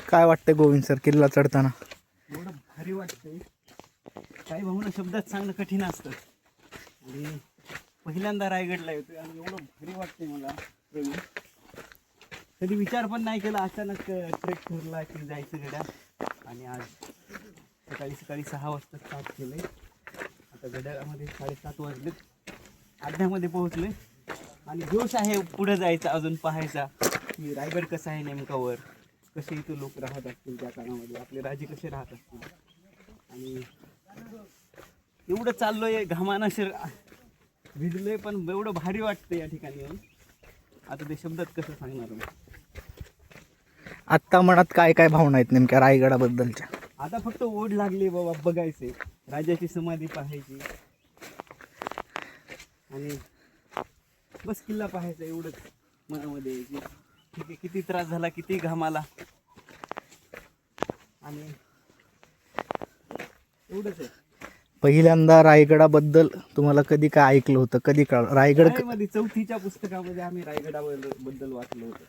काय वाटतंय गोविंद सर किल्ला चढताना? एवढं भारी वाटतंय, काही भावना शब्दात सांगणं कठीण असतं. आणि पहिल्यांदा रायगडला येतोय आणि एवढं भारी वाटतंय मला प्रवीण. कधी विचार पण नाही केला, अचानक ट्रेक ठरला की जायचं गड्या. आणि आज सकाळी 6 वाजता स्टार्ट केलंय. आता गड्यामध्ये 7:30 वाजले, अड्ड्यामध्ये पोहोचले आणि जोश आहे पुढे जायचा, अजून पाहायचा की रायगड कसा आहे नेमकावर, कसे इथे लोक राहत असतील त्या काळामध्ये, आपले राजे कसे राहत असतील. आणि एवढं चाललोय, घामानं भिजलोय, पण एवढं भारी वाटतं या ठिकाणी येऊन. आता ते शब्दात कसं सांगणार मी. आत्ता मनात काय काय भावना आहेत नेमक्या रायगडाबद्दलच्या? आता फक्त ओढ लागली बाबा, बघायचे, राजाची समाधी पाहायची आणि बस किल्ला पाहायचा, एवढंच मनामध्ये. ठीक आहे, किती त्रास झाला, किती घामाला, आणि एवढंच आहे. पहिल्यांदा रायगडाबद्दल तुम्हाला कधी काय ऐकलं होतं, कधी कळलं रायगड? मध्ये 4थीच्या पुस्तकामध्ये आम्ही रायगडाबद्दल वाचलं होतं.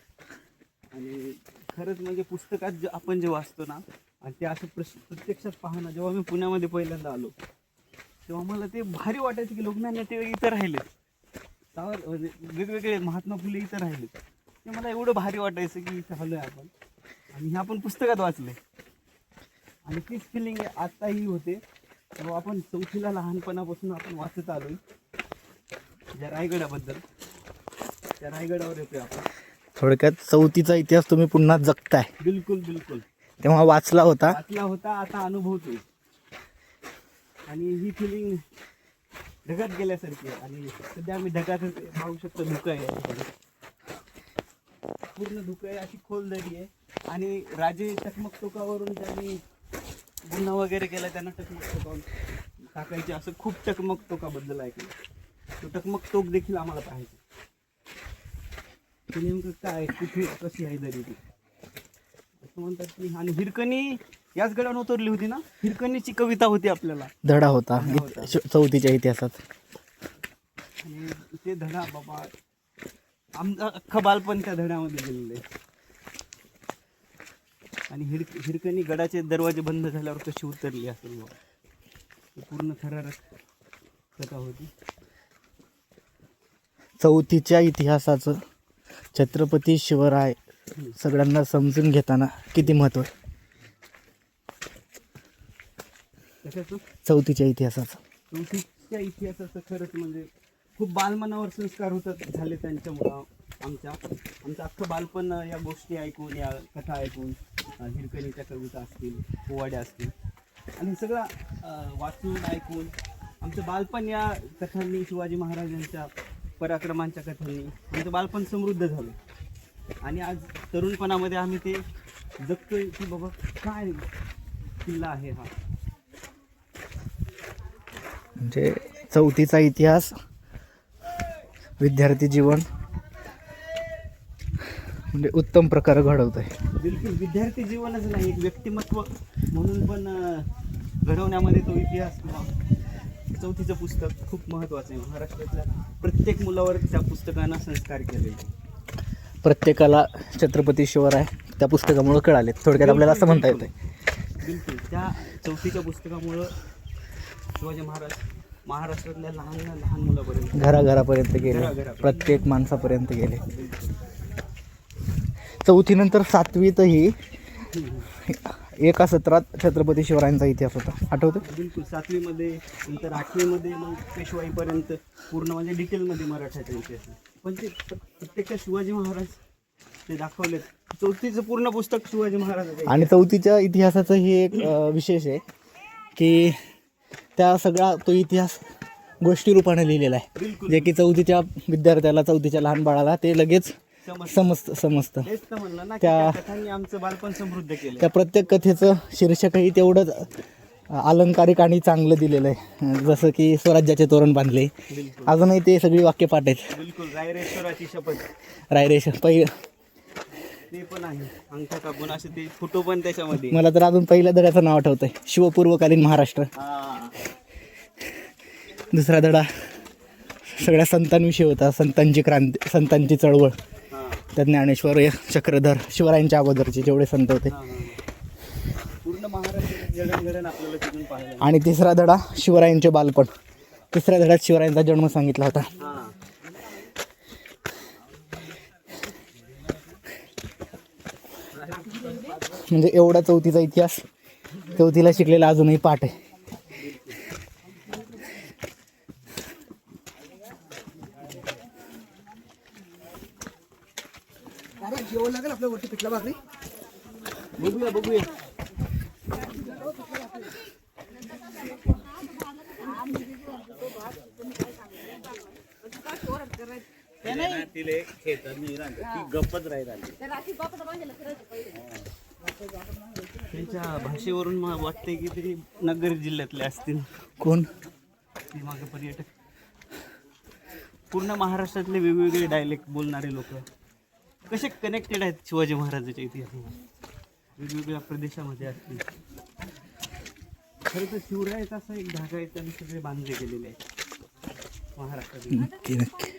आणि खरंच म्हणजे पुस्तकात आपण जे वाचतो ना, आणि ते असं प्रत्यक्षात पाहणं, जेव्हा मी पुण्यामध्ये पहिल्यांदा आलो तेव्हा मला ते भारी वाटायचं की लोकमान्य टिळक इथं राहिले, वेगवेगळे महात्मा फुले इथं राहिले. ते मला एवढं भारी वाटायचं की इथं आलोय आपण, आणि हे आपण पुस्तकात वाचले. आणि तीच फिलिंग आत्ताही होते, तेव्हा आपण 4थीला लहानपणापासून आपण वाचत आलोय ज्या रायगडाबद्दल, त्या रायगडावर येतोय आपण. थोडक्यात 4थीचा इतिहास तुम्ही पुन्हा जगताय. बिलकुल बिलकुल. तेव्हा वाचला होता, आता अनुभवतोय. आणि ही फिलिंग ढगात गेल्यासारखी आहे. आणि सध्या आम्ही ढगात पाहू शकतो, धुकं आहे, पूर्ण धुकं आहे, अशी खोल दरी आहे. आणि राजे टकमक टोकावरून ज्यांनी गुन्हा वगैरे केला त्यांना टकमक टोकावरून टाकायचे, असं खूप टकमक टोकाबद्दल ऐकलं. तो टकमक टोक देखील आम्हाला पाहायचं, ते नेमकं काय, कुठे, कशी आहे दरी ती, असं म्हणतात की. आणि हिरकणी याच गडावर उतरली होती ना, हिरकणीची कविता होती, आपल्याला धडा होता 4थीच्या इतिहासात. आणि ते धडा बाबा, आमचं अख्खं बालपण त्या धड्यामध्ये गेलेलं आहे. आणि हिरकणी गडाचे दरवाजे बंद झाल्यावर कशी उतरली असेल बाबा, ती पूर्ण थरारक कथा होती. 4थीच्या इतिहासाचं छत्रपती शिवराय सगळ्यांना समजून घेताना किती महत्त्व आहे? कशाचं? 4थीच्या इतिहासाचं. 4थीच्या इतिहासाचं खरंच म्हणजे खूप बालमनावर संस्कार होतात झाले त्यांच्यामुळं. आमचं अख्खं बालपण या गोष्टी ऐकून, या कथा ऐकून, हिरकणीच्या कविता असतील, पोवाड्या असतील, आणि सगळं वाचून ऐकून आमचं बालपण या कथांनी, शिवाजी महाराजांच्या पराक्रमांच्या कथांनी आमचं बालपण समृद्ध झालं. आणि आज तरुणपणामध्ये आम्ही ते जगतोय की बाबा काय किल्ला आहे हा. म्हणजे 4थीचा इतिहास विद्यार्थी जीवन म्हणजे उत्तम प्रकारे घडवत आहे. बिलकुल, विद्यार्थी जीवनच नाही, एक व्यक्तिमत्व म्हणून पण घडवण्यामध्ये तो इतिहास किंवा 4थीचं पुस्तक खूप महत्त्वाचं आहे. महाराष्ट्रातल्या प्रत्येक मुलावर त्या पुस्तकानं संस्कार केलेले. प्रत्येकाला छत्रपती शिवराय त्या पुस्तकामुळे कळाले, थोडक्यात आपल्याला असं म्हणता येतं. बिलकुल, त्या 4थीच्या पुस्तकामुळं शिवाजी महाराज महाराष्ट्रातल्या लहान मुलापर्यंत, घराघरापर्यंत गेले, प्रत्येक माणसापर्यंत गेले. 4थी नंतर 7वीतही एका सत्रात छत्रपती शिवरायांचा इतिहास होता, आठवतं? बिलकुल, 7वीमध्ये, नंतर 8वीमध्ये, मग पेशवाईपर्यंत पूर्ण म्हणजे डिटेलमध्ये मराठ्याचा इतिहास. पण ते प्रत्यक्ष शिवाजी महाराज ते दाखवलेत. 4थीचं पूर्ण पुस्तक शिवाजी महाराजांचं. आणि 4थीच्या इतिहासाचं हे एक विशेष आहे की त्या सगळा तो इतिहास गोष्टी रूपाने लिहिलेला आहे, जे की 4थीच्या विद्यार्थ्याला, 4थीच्या लहान बाळाला ते लगेच समजतं. त्या कथांनी आमचं बालपण समृद्ध केलं. त्या प्रत्येक कथेचं शीर्षकही तेवढंच अलंकारिक आणि चांगलं दिलेलं आहे, जसं की स्वराज्याचे तोरण बांधले. अजूनही ते सगळी वाक्य पाठ आहेत. बिलकुल, रायरेश्वराची शपथ, रायरेश्वर ते पण आहे, अंगठा कापून असे ते फोटो पण त्याच्यामध्ये. मला तर अजून पहिल्या धड्याचं नाव आठवतंय, शिवपूर्वकालीन महाराष्ट्र. दुसरा धडा सगळ्या संतांविषयी होता, संतांची क्रांती, संतांची चळवळ. त्यात ज्ञानेश्वर, चक्रधर, शिवरायांच्या अगोदरचे जेवढे संत होते गार्डन आपल्याला तिथून पाहायला. आणि तिसरा धडा शिवरायांचे बालपण. तिसऱ्या धड्यात शिवरायांचा जन्म सांगितला होता. हां म्हणजे एवढा चौथीचा इतिहास चौथीला शिकलेला अजूनही पाठ आहे. जेवण लागेल आपल्या वरती पिठला भाकरी. बघूया बघूया. गप्पच त्यांच्या भाषेवरून मला वाटतंय की तरी नगर जिल्ह्यातले असतील. कोण? ते मागे पर्यटक. पूर्ण महाराष्ट्रातले वेगवेगळे डायलेक्ट बोलणारे लोक कसे कनेक्टेड आहेत शिवाजी महाराजांच्या इतिहासामध्ये, वेगवेगळ्या प्रदेशामध्ये असतील. खरं तर शिवरायाचा असा एक धागा आहे, त्यांनी सगळे बांधले गेलेले आहेत महाराष्ट्रात. नक्की नक्की.